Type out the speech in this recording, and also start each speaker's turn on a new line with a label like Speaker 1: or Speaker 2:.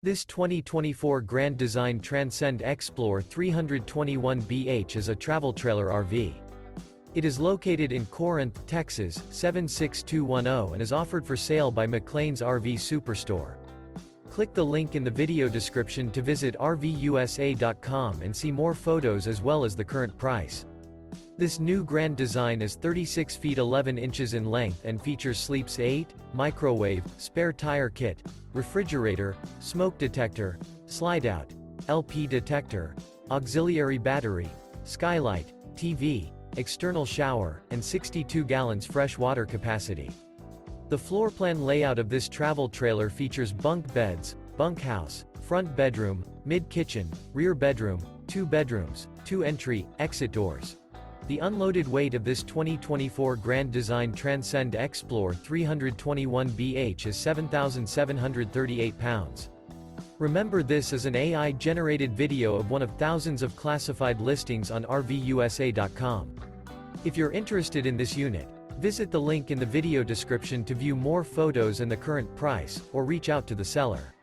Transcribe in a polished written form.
Speaker 1: This 2024 Grand Design Transcend Xplor 321BH is a travel trailer RV. It is located in Corinth, Texas, 76210 and is offered for sale by McClain's RV Superstore. Click the link in the video description to visit RVUSA.com and see more photos as well as the current price. This new Grand Design is 36 feet 11 inches in length and features sleeps 8, microwave, spare tire kit, refrigerator, smoke detector, slide-out, LP detector, auxiliary battery, skylight, TV, external shower, and 62 gallons fresh water capacity. The floor plan layout of this travel trailer features bunk beds, bunkhouse, front bedroom, mid-kitchen, rear bedroom, 2 bedrooms, 2 entry, exit doors. The unloaded weight of this 2024 Grand Design Transcend Xplor 321BH is 7,738 pounds. Remember, this is an AI-generated video of one of thousands of classified listings on RVUSA.com. If you're interested in this unit, visit the link in the video description to view more photos and the current price, or reach out to the seller.